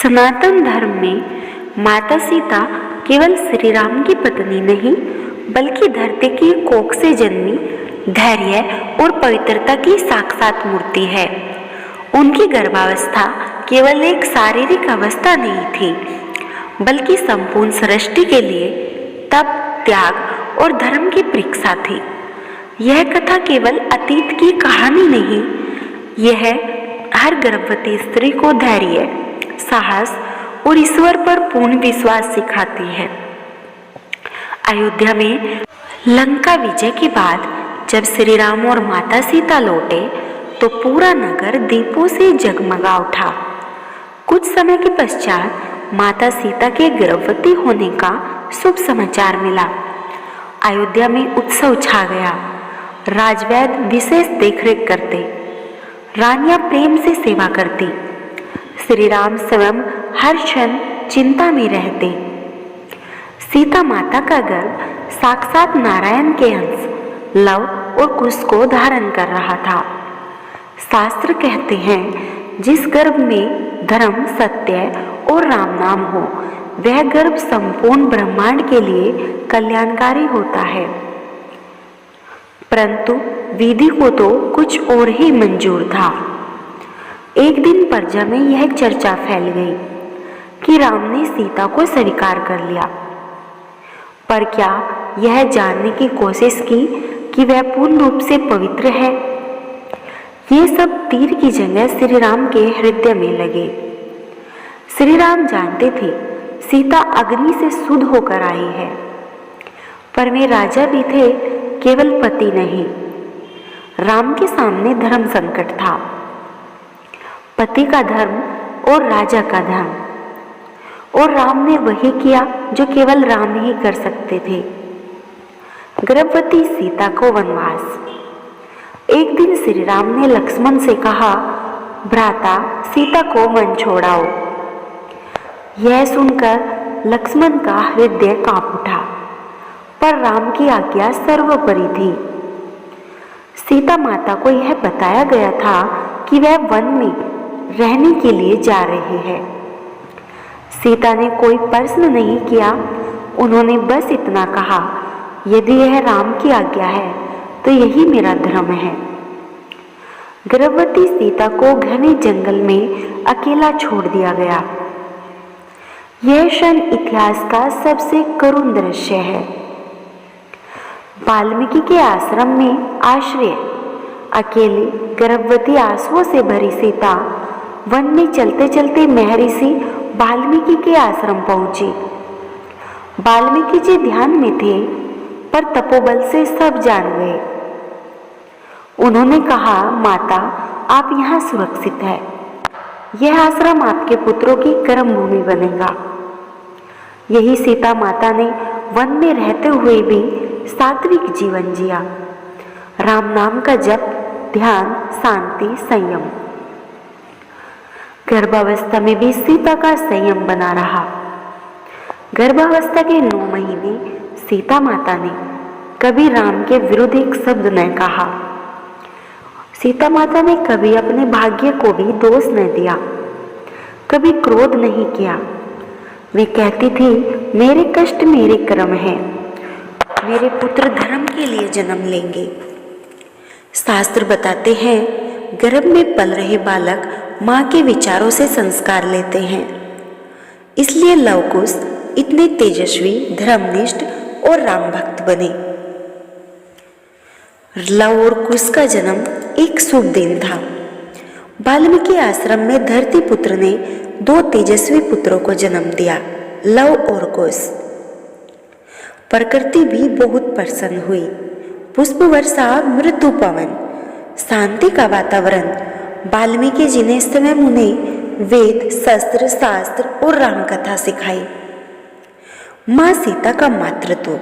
सनातन धर्म में माता सीता केवल श्री राम की पत्नी नहीं, बल्कि धरती की कोख से जन्मी धैर्य और पवित्रता की साक्षात मूर्ति है। उनकी गर्भावस्था केवल एक शारीरिक अवस्था नहीं थी, बल्कि संपूर्ण सृष्टि के लिए तप, त्याग और धर्म की परीक्षा थी। यह कथा केवल अतीत की कहानी नहीं, यह हर गर्भवती स्त्री को धैर्य, साहस और ईश्वर पर पूर्ण विश्वास सिखाती है। अयोध्या में लंका विजय के बाद जब श्री राम और माता सीता लौटे तो पूरा नगर दीपों से जगमगा उठा। कुछ समय के पश्चात माता सीता के गर्भवती होने का शुभ समाचार मिला। अयोध्या में उत्सव छा गया। राजवैद्य विशेष देखरेख करते, रानियां प्रेम से सेवा करती, श्री राम स्वयं हर क्षण चिंता में रहते। सीता माता का गर्भ साक्षात नारायण के अंश लव और कुश को धारण कर रहा था। शास्त्र कहते हैं, जिस गर्भ में धर्म, सत्य और राम नाम हो, वह गर्भ संपूर्ण ब्रह्मांड के लिए कल्याणकारी होता है। परंतु विधि को तो कुछ और ही मंजूर था। एक दिन प्रजा में यह चर्चा फैल गई कि राम ने सीता को स्वीकार कर लिया, पर क्या यह जानने की कोशिश की कि वह पूर्ण रूप से पवित्र है? ये सब तीर की जगह श्री राम के हृदय में लगे। श्री राम जानते थे सीता अग्नि से शुद्ध होकर आई है, पर वे राजा भी थे, केवल पति नहीं। राम के सामने धर्म संकट था, पति का धर्म और राजा का धर्म, और राम ने वही किया जो केवल राम ही कर सकते थे। गर्भवती सीता को वनवास। एक दिन श्री राम ने लक्ष्मण से कहा, भ्राता सीता को वन छोड़ाओ। यह सुनकर लक्ष्मण का हृदय कांप उठा, पर राम की आज्ञा सर्वोपरि थी। सीता माता को यह बताया गया था कि वह वन में रहने के लिए जा रहे हैं। सीता ने कोई प्रश्न नहीं किया, उन्होंने बस इतना कहा, यदि यह राम की आज्ञा है तो यही मेरा धर्म है। गर्भवती सीता को घने जंगल में अकेला छोड़ दिया गया। यह क्षण इतिहास का सबसे करुण दृश्य है। वाल्मीकि के आश्रम में आश्रय अकेली गर्भवती आंसुओं से भरी सीता वन में चलते चलते महर्षि वाल्मीकि के आश्रम पहुंची। वाल्मीकि जी ध्यान में थे, पर तपोबल से सब जान गए। उन्होंने कहा, माता आप यहाँ सुरक्षित है, यह आश्रम आपके पुत्रों की कर्म भूमि बनेगा। यही सीता माता ने वन में रहते हुए भी सात्विक जीवन जिया। राम नाम का जप, ध्यान, शांति, संयम। गर्भावस्था में भी सीता का संयम बना रहा। गर्भावस्था के 9 महीने सीता माता ने कभी राम के विरुद्ध एक शब्द न कहा। सीता माता ने कभी अपने भाग्य को भी दोष न दिया, कभी क्रोध नहीं किया। वे कहती थी, मेरे कष्ट मेरे कर्म हैं, मेरे पुत्र धर्म के लिए जन्म लेंगे। शास्त्र बताते हैं, गर्भ में पल रहे बालक माँ के विचारों से संस्कार लेते हैं। इसलिए लव कुश इतने तेजस्वी, धर्मनिष्ठ और राम भक्त बने। लव और कुश का जन्म एक शुभ दिन था। वाल्मीकि आश्रम में धरती पुत्र ने 2 तेजस्वी पुत्रों को जन्म दिया, लव और कुश। प्रकृति भी बहुत प्रसन्न हुई। पुष्प वर्षा, मृदु पवन, शांति का वातावरण। वाल्मीकि जी ने स्वयं उन्हें वेद, शस्त्र, शास्त्र और राम कथा सिखाई। माँ सीता का मातृत्व।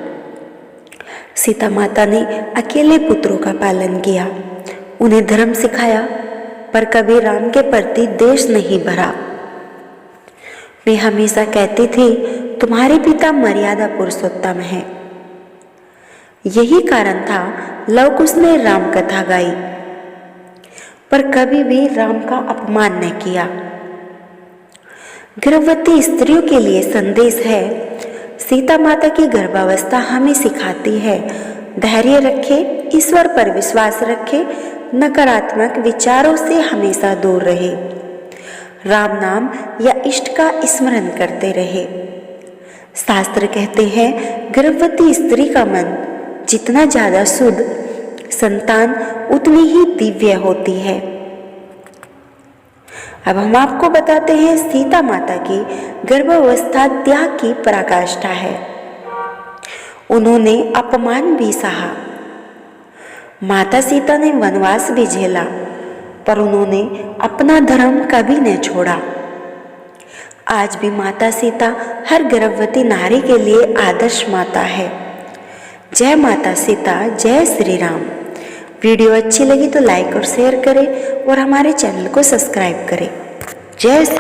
सीता माता ने अकेले पुत्रों का पालन किया, उन्हें धर्म सिखाया, पर कभी राम के प्रति द्वेष नहीं भरा। वे हमेशा कहती थी, तुम्हारे पिता मर्यादा पुरुषोत्तम है। यही कारण था लव कुश ने राम कथा गाई, पर कभी भी राम का अपमान न किया। गर्भवती स्त्रियों के लिए संदेश है। सीता माता की गर्भावस्था हमें सिखाती है धैर्य रखे, ईश्वर पर विश्वास रखे, नकारात्मक विचारों से हमेशा दूर रहे, राम नाम या इष्ट का स्मरण करते रहे। शास्त्र कहते हैं गर्भवती स्त्री का मन जितना ज्यादा शुद्ध, संतान उतनी ही दिव्य होती है। अब हम आपको बताते हैं सीता माता की गर्भावस्था त्याग की पराकाष्ठा है। उन्होंने अपमान भी सहा, माता सीता ने वनवास भी झेला, पर उन्होंने अपना धर्म कभी न छोड़ा। आज भी माता सीता हर गर्भवती नारी के लिए आदर्श माता है। जय माता सीता, जय श्री राम। वीडियो अच्छी लगी तो लाइक और शेयर करें और हमारे चैनल को सब्सक्राइब करें। जय श्री